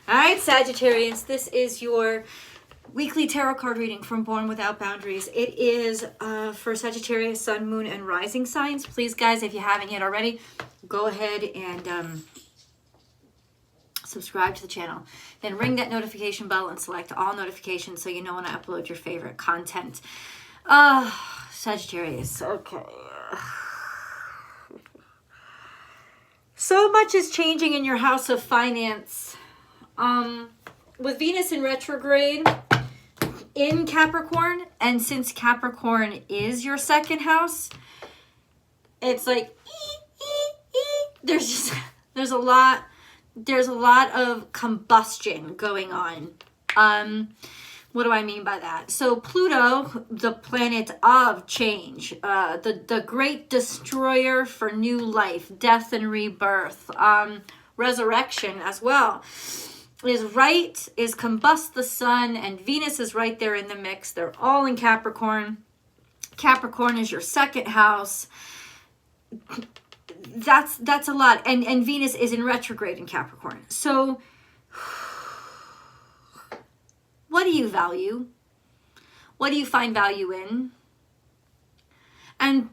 All right, Sagittarius, this is your weekly tarot card reading from Born Without Boundaries. It is for Sagittarius, Sun, Moon, and Rising signs. Please, guys, if you haven't yet already, go ahead and subscribe to the channel. Then ring that notification bell and select all notifications so you know when I upload your favorite content. Sagittarius, okay. So much is changing in your house of finance. With Venus in retrograde in Capricorn, and since Capricorn is your second house, it's like there's a lot of combustion going on. What do I mean by that? So Pluto, the planet of change, the great destroyer for new life, death and rebirth, resurrection as well, is combust the sun, and Venus is right there in the mix. They're all in Capricorn. Capricorn is your second house. That's a lot. And Venus is in retrograde in Capricorn. So what do you value? What do you find value in? And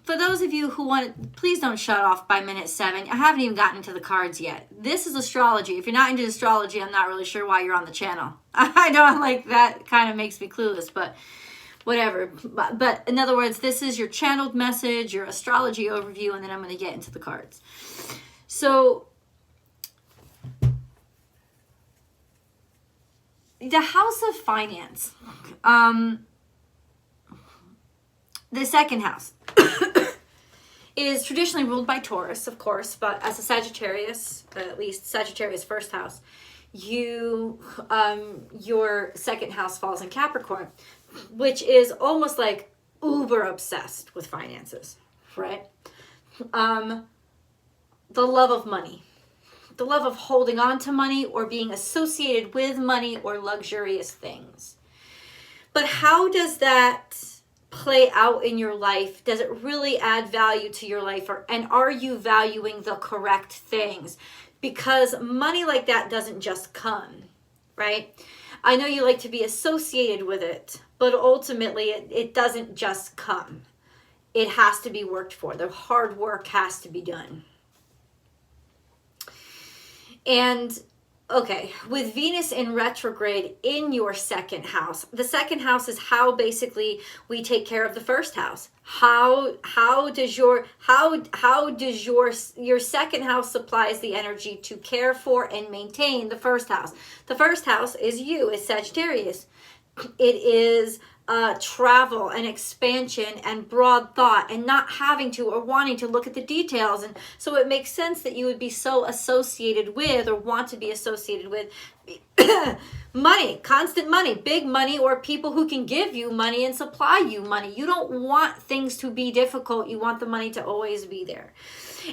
for those of you who want, please don't shut off by minute 7. I haven't even gotten to the cards yet. This is astrology. If you're not into astrology, I'm not really sure why you're on the channel. I know, like, that kind of makes me clueless, but whatever. But in other words, this is your channeled message, your astrology overview, and then I'm going to get into the cards. So the house of finance, the second house, is traditionally ruled by Taurus, of course, but as a Sagittarius, at least Sagittarius first house, your second house falls in Capricorn, which is almost like uber obsessed with finances, right? The love of money, the love of holding on to money or being associated with money or luxurious things. But how does that play out in your life? Does it really add value to your life, and are you valuing the correct things? Because money like that doesn't just come, right? I know you like to be associated with it, but ultimately it doesn't just come. It has to be worked for. The hard work has to be done. And okay, with Venus in retrograde in your second house, the second house is how basically we take care of the first house. How does your second house supplies the energy to care for and maintain the first house? The first house is you, is Sagittarius. It is travel and expansion and broad thought and not having to or wanting to look at the details. And so it makes sense that you would be so associated with or want to be associated with money, constant money, big money, or people who can give you money and supply you money. You don't want things to be difficult. You want the money to always be there.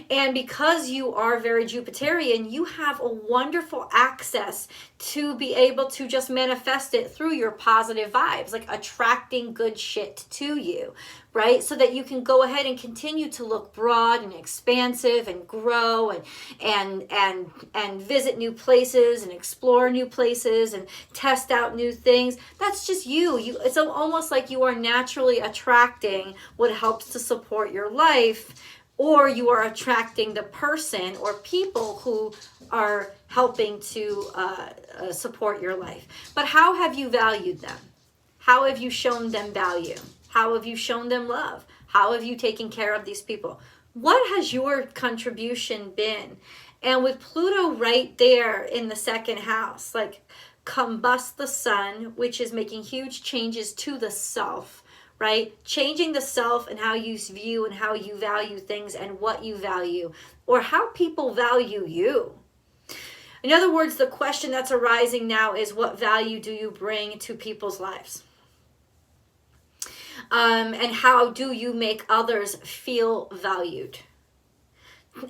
And because you are very Jupiterian, you have a wonderful access to be able to just manifest it through your positive vibes, like attracting good shit to you, right? So that you can go ahead and continue to look broad and expansive and grow and visit new places and explore new places and test out new things. That's just you. It's almost like you are naturally attracting what helps to support your life, or you are attracting the person or people who are helping to support your life. But how have you valued them? How have you shown them value? How have you shown them love? How have you taken care of these people? What has your contribution been? And with Pluto right there in the second house, like combust the sun, which is making huge changes to the self, right? Changing the self and how you view and how you value things and what you value, or how people value you. In other words, the question that's arising now is, what value do you bring to people's lives? And how do you make others feel valued?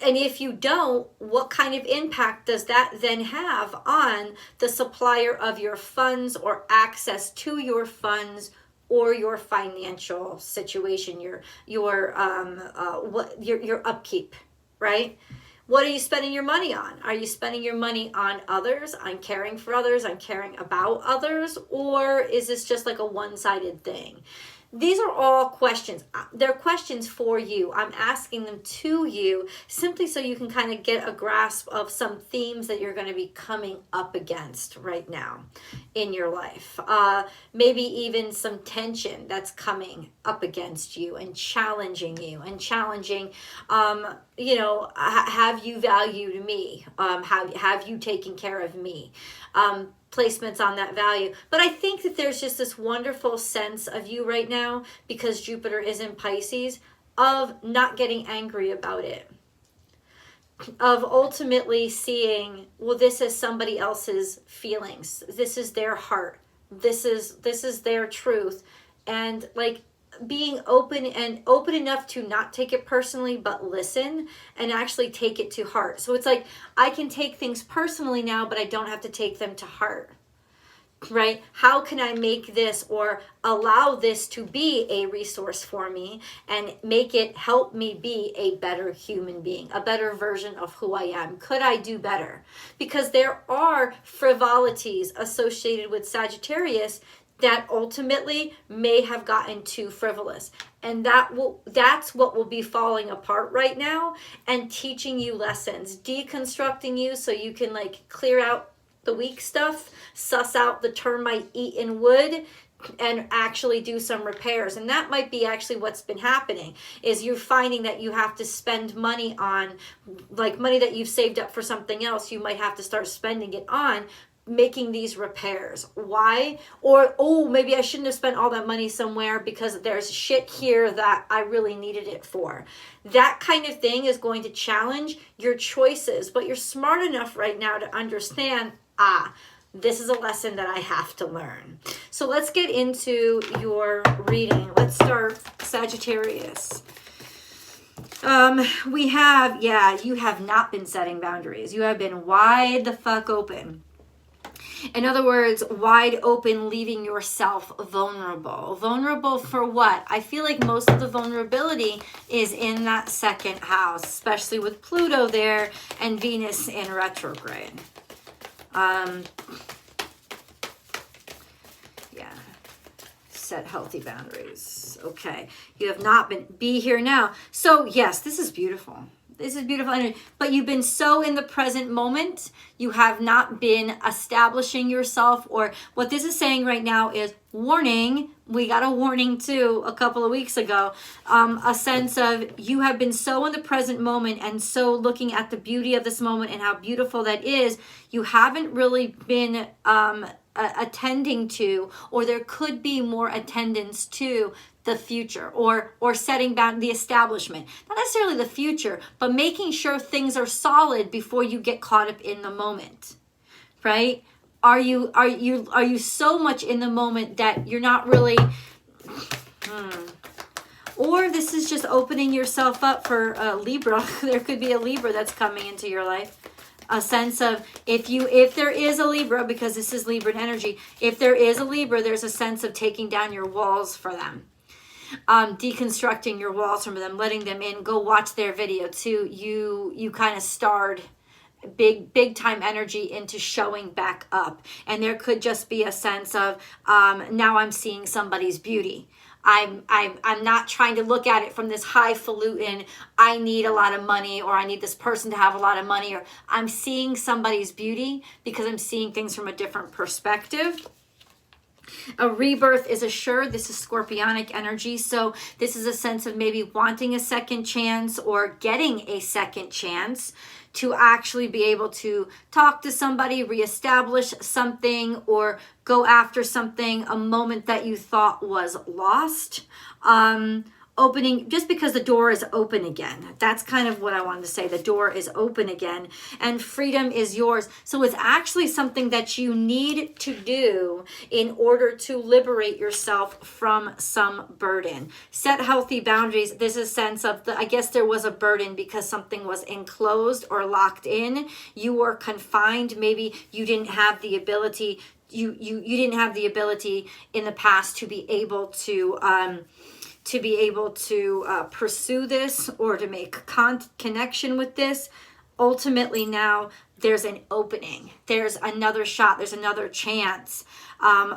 And if you don't, what kind of impact does that then have on the supplier of your funds or access to your funds or your financial situation, your upkeep, right? What are you spending your money on? Are you spending your money on others, on caring for others, on caring about others? Or is this just like a one-sided thing? These are all questions. They're questions for you. I'm asking them to you simply so you can kind of get a grasp of some themes that you're going to be coming up against right now in your life. Maybe even some tension that's coming up against you and challenging have you valued me? Have you taken care of me? Placements on that value. But I think that there's just this wonderful sense of you right now, because Jupiter is in Pisces, of not getting angry about it, of ultimately seeing, well, this is somebody else's feelings, this is their heart, this is their truth, and like being open enough to not take it personally, but listen and actually take it to heart. So it's like, I can take things personally now, but I don't have to take them to heart, right? How can I make this or allow this to be a resource for me and make it help me be a better human being, a better version of who I am? Could I do better? Because there are frivolities associated with Sagittarius that ultimately may have gotten too frivolous. And that's what will be falling apart right now and teaching you lessons, deconstructing you so you can like clear out the weak stuff, suss out the termite eaten wood, and actually do some repairs. And that might be actually what's been happening, is you're finding that you have to spend money on, like money that you've saved up for something else, you might have to start spending it on making these repairs. Why? Or, oh, maybe I shouldn't have spent all that money somewhere because there's shit here that I really needed it for. That kind of thing is going to challenge your choices, but you're smart enough right now to understand, this is a lesson that I have to learn. So let's get into your reading. Let's start Sagittarius. We have, you have not been setting boundaries. You have been wide the fuck open. In other words, wide open, leaving yourself vulnerable. Vulnerable for what? I feel like most of the vulnerability is in that second house, especially with Pluto there and Venus in retrograde. Set healthy boundaries. Okay. You have not been, be here now. So yes, this is beautiful. This is beautiful energy, but you've been so in the present moment. You have not been establishing yourself, or what this is saying right now is warning. We got a warning too a couple of weeks ago. A sense of you have been so in the present moment and so looking at the beauty of this moment and how beautiful that is. You haven't really been attending to, or there could be more attendance to the future, or setting down the establishment, not necessarily the future, but making sure things are solid before you get caught up in the moment, right? Are you so much in the moment that you're not really, or this is just opening yourself up for Libra. There could be a Libra that's coming into your life. A sense of, if there is a Libra, because this is Libra energy, if there is a Libra, there's a sense of taking down your walls for them. Deconstructing your walls from them, letting them in. Go watch their video too. You kind of starred big time energy into showing back up, and there could just be a sense of now I'm seeing somebody's beauty. I'm not trying to look at it from this highfalutin, I need a lot of money, or I need this person to have a lot of money, or I'm seeing somebody's beauty because I'm seeing things from a different perspective. A rebirth is assured. This is Scorpionic energy. So this is a sense of maybe wanting a second chance or getting a second chance to actually be able to talk to somebody, reestablish something, or go after something, a moment that you thought was lost. Opening, just because the door is open again. That's kind of what I wanted to say. The door is open again and freedom is yours. So it's actually something that you need to do in order to liberate yourself from some burden. Set healthy boundaries. There's a sense of, I guess there was a burden because something was enclosed or locked in. You were confined. Maybe you didn't have the ability, you didn't have the ability in the past to be able to pursue this or to make connection with this. ultimately now there's an opening. There's another shot. There's another chance.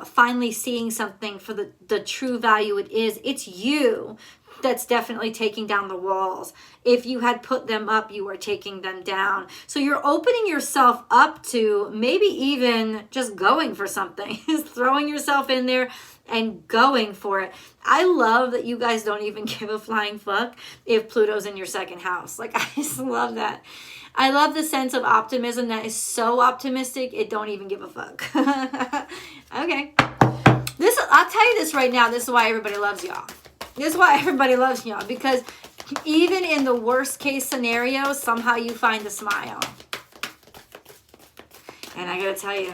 Finally seeing something for the true value it is. It's you that's definitely taking down the walls. If you had put them up, you are taking them down. So you're opening yourself up to maybe even just going for something, throwing yourself in there and going for it. I love that you guys don't even give a flying fuck if Pluto's in your second house. Like, I just love that. I love the sense of optimism that is so optimistic, it don't even give a fuck. Okay. I'll tell you this right now, this is why everybody loves y'all. This is why everybody loves y'all, because even in the worst case scenario, somehow you find a smile. And I gotta tell you,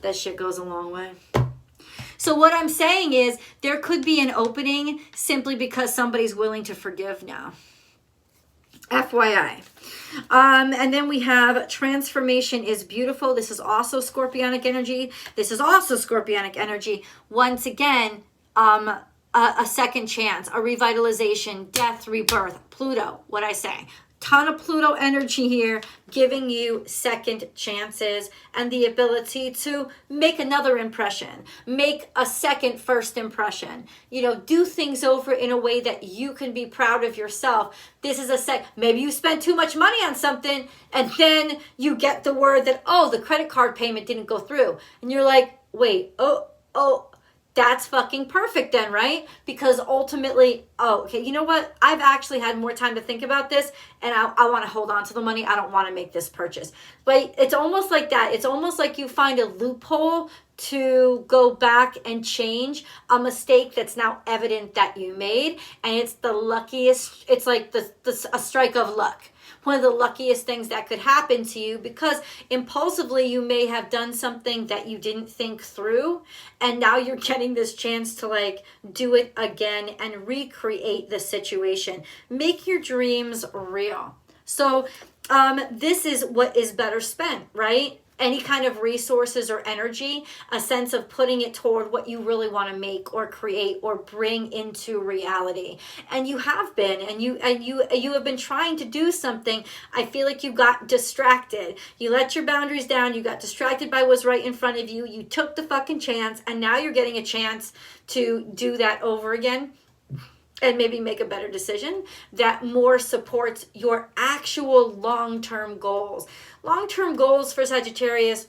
that shit goes a long way. So what I'm saying is there could be an opening simply because somebody's willing to forgive now. FYI. And then we have transformation is beautiful. This is also Scorpionic energy. This is also Scorpionic energy. Once again, a second chance, a revitalization, death, rebirth, Pluto, what I say. Ton of Pluto energy here, giving you second chances and the ability to make another impression, make a second first impression, you know, do things over in a way that you can be proud of yourself. This is maybe you spent too much money on something and then you get the word that, oh, the credit card payment didn't go through. And you're like, wait, oh, that's fucking perfect then, right? Because ultimately, oh, okay, you know what? I've actually had more time to think about this and I want to hold on to the money. I don't want to make this purchase. But it's almost like that. It's almost like you find a loophole to go back and change a mistake that's now evident that you made. And it's the luckiest, it's like a strike of luck. One of the luckiest things that could happen to you, because impulsively you may have done something that you didn't think through, and now you're getting this chance to like do it again and recreate the situation. Make your dreams real. So this is what is better spent, right? Any kind of resources or energy, a sense of putting it toward what you really want to make or create or bring into reality. And you have been, and you have been trying to do something. I feel like you got distracted. You let your boundaries down. You got distracted by what's right in front of you. You took the fucking chance, and now you're getting a chance to do that over again. And maybe make a better decision that more supports your actual long-term goals. Long-term goals for Sagittarius.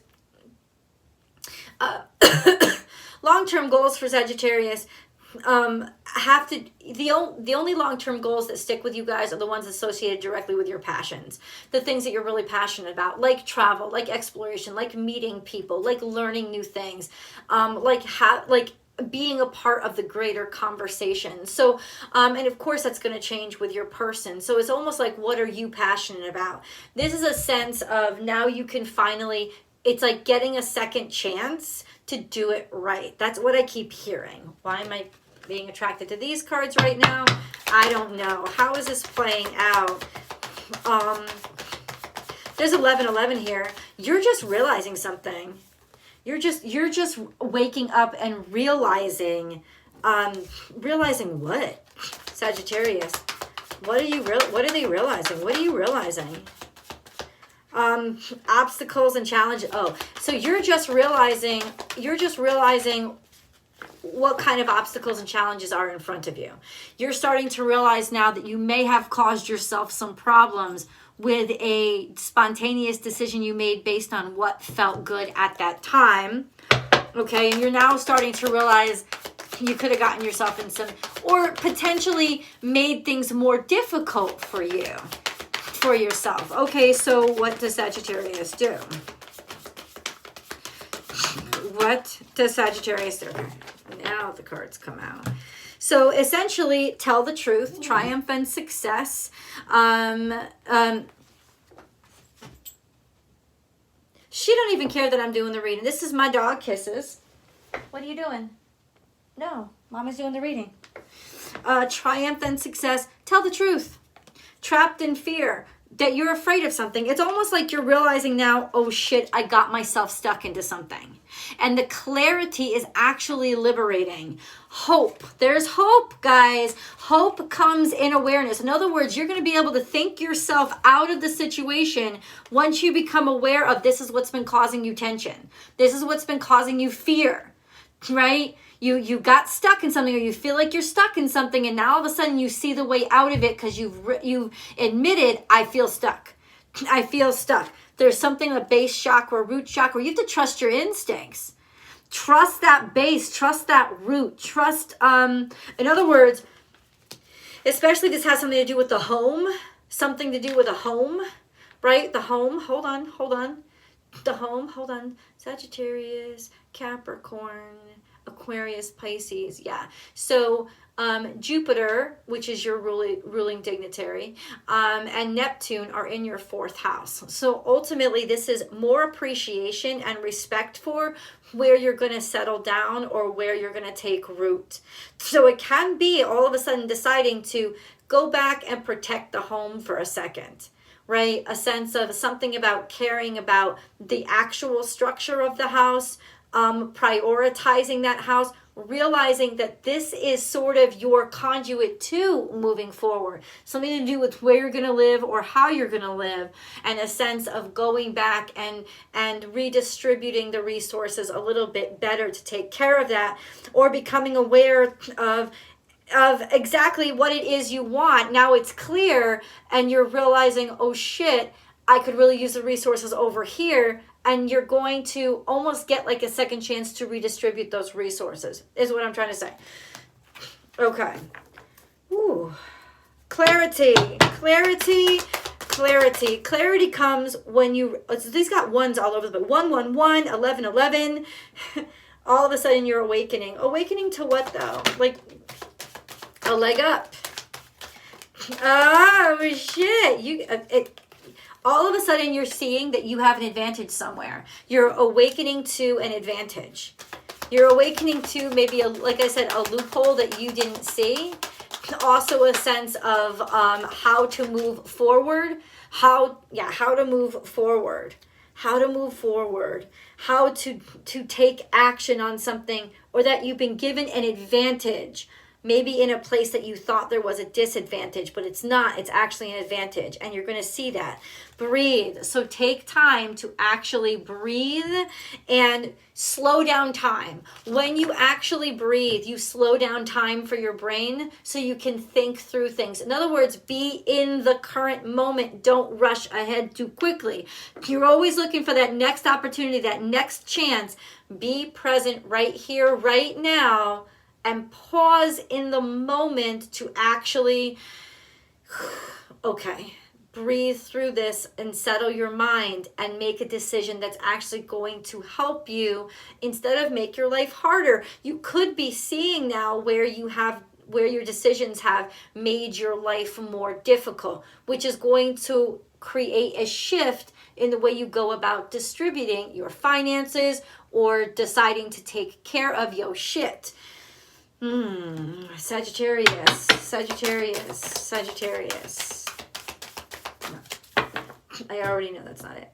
Long-term goals for Sagittarius have to, the only long-term goals that stick with you guys are the ones associated directly with your passions. The things that you're really passionate about, like travel, like exploration, like meeting people, like learning new things, like being a part of the greater conversation. So, and of course that's going to change with your person. So it's almost like, what are you passionate about? This is a sense of now you can finally, it's like getting a second chance to do it right. That's what I keep hearing. Why am I being attracted to these cards right now? I don't know. How is this playing out? There's 1111 here. You're just realizing something. You're just waking up and realizing what? Sagittarius. What are they realizing? What are you realizing? Obstacles and challenges. Oh, so you're just realizing what kind of obstacles and challenges are in front of you. You're starting to realize now that you may have caused yourself some problems with a spontaneous decision you made based on what felt good at that time. Okay, and you're now starting to realize you could have gotten yourself in some, or potentially made things more difficult for you, for yourself. Okay, so what does Sagittarius do? What does Sagittarius do? Now the cards come out. So essentially, tell the truth, triumph and success. She don't even care that I'm doing the reading. This is my dog Kisses. What are you doing? No, Mama's doing the reading. Triumph and success. Tell the truth. Trapped in fear. that you're afraid of something. It's almost like you're realizing now, oh shit, I got myself stuck into something. And the clarity is actually liberating. Hope. There's hope, guys. Hope comes in awareness. In other words, you're going to be able to think yourself out of the situation once you become aware of this is what's been causing you tension. This is what's been causing you fear, right? You got stuck in something, or you feel like you're stuck in something, and now all of a sudden you see the way out of it because you've admitted, I feel stuck. I feel stuck. There's something, a base chakra, root chakra. You have to trust your instincts. Trust that base. Trust that root. Trust, in other words, especially this has something to do with the home. Something to do with a home, right? The home. Hold on. The home. Hold on. Sagittarius, Capricorn, Aquarius, Pisces, yeah. So Jupiter, which is your ruling dignitary, and Neptune are in your 4th house. So ultimately, this is more appreciation and respect for where you're going to settle down or where you're going to take root. So it can be all of a sudden deciding to go back and protect the home for a second. Right? A sense of something about caring about the actual structure of the house, prioritizing that house, realizing that this is sort of your conduit to moving forward. Something to do with where you're going to live or how you're going to live, and a sense of going back and redistributing the resources a little bit better to take care of that, or becoming aware of exactly what it is you want. Now it's clear and you're realizing, oh shit, I could really use the resources over here. And you're going to almost get like a second chance to redistribute those resources, is what I'm trying to say. Okay. Ooh. Clarity comes when you, so these got ones all over the place. 111, 1111. All of a sudden you're awakening. Awakening to what though? Like a leg up. Oh shit. All of a sudden you're seeing that you have an advantage somewhere. You're awakening to an advantage. You're awakening to maybe, like I said, a loophole that you didn't see. Also a sense of how to move forward. How to move forward. How to take action on something, or that you've been given an advantage. Maybe in a place that you thought there was a disadvantage, but it's not. It's actually an advantage, and you're going to see that. Breathe. So take time to actually breathe and slow down time. When you actually breathe, you slow down time for your brain so you can think through things. In other words, be in the current moment. Don't rush ahead too quickly. You're always looking for that next opportunity, that next chance. Be present right here, right now, and pause in the moment to actually, okay, breathe through this and settle your mind and make a decision that's actually going to help you instead of make your life harder. You could be seeing now where your decisions have made your life more difficult, which is going to create a shift in the way you go about distributing your finances or deciding to take care of your shit. Sagittarius. No. I already know that's not it.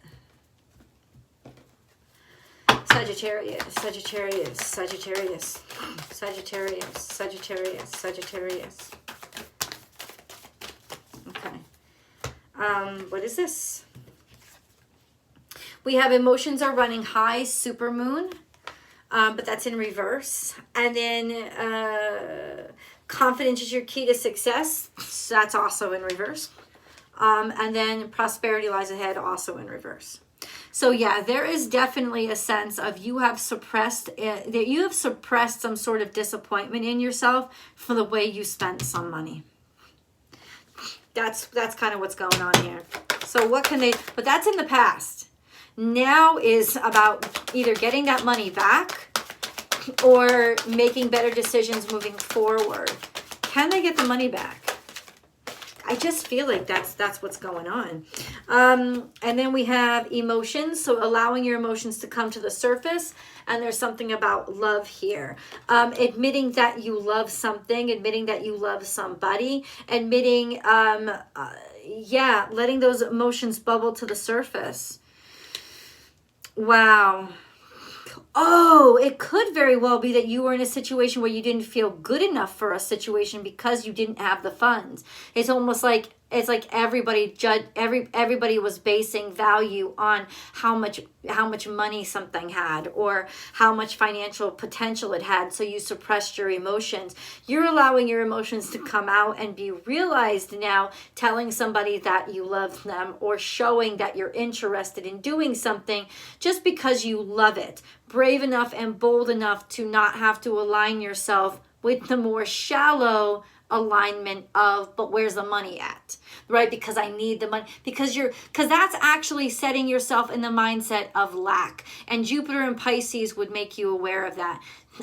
Sagittarius. Okay. What is this? We have emotions are running high, supermoon. But that's in reverse. And then confidence is your key to success. That's also in reverse. And then prosperity lies ahead, also in reverse. So yeah, there is definitely a sense of you have suppressed some sort of disappointment in yourself for the way you spent some money. That's kind of what's going on here. So but that's in the past. Now is about either getting that money back or making better decisions moving forward. Can they get the money back? I just feel like that's what's going on. And then we have emotions, so allowing your emotions to come to the surface. And there's something about love here. Admitting that you love something, admitting that you love somebody, admitting yeah, letting those emotions bubble to the surface. Wow. Oh, it could very well be that you were in a situation where you didn't feel good enough for a situation because you didn't have the funds. It's almost like everybody was basing value on how much money something had or how much financial potential it had, so you suppressed your emotions. You're allowing your emotions to come out and be realized now, telling somebody that you love them or showing that you're interested in doing something just because you love it. Brave enough and bold enough to not have to align yourself with the more shallow alignment of, but where's the money at, right? Because I need the money, because that's actually setting yourself in the mindset of lack. And Jupiter and Pisces would make you aware of that.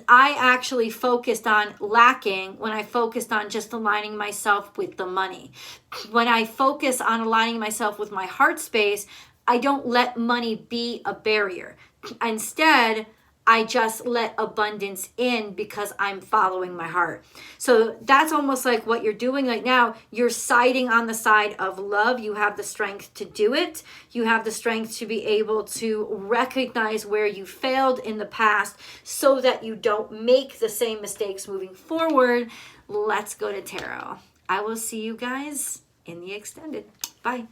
I actually focused on lacking when I focused on just aligning myself with the money. When I focus on aligning myself with my heart space, I don't let money be a barrier. Instead, I just let abundance in because I'm following my heart. So that's almost like what you're doing right now. You're siding on the side of love. You have the strength to do it. You have the strength to be able to recognize where you failed in the past so that you don't make the same mistakes moving forward. Let's go to tarot. I will see you guys in the extended. Bye.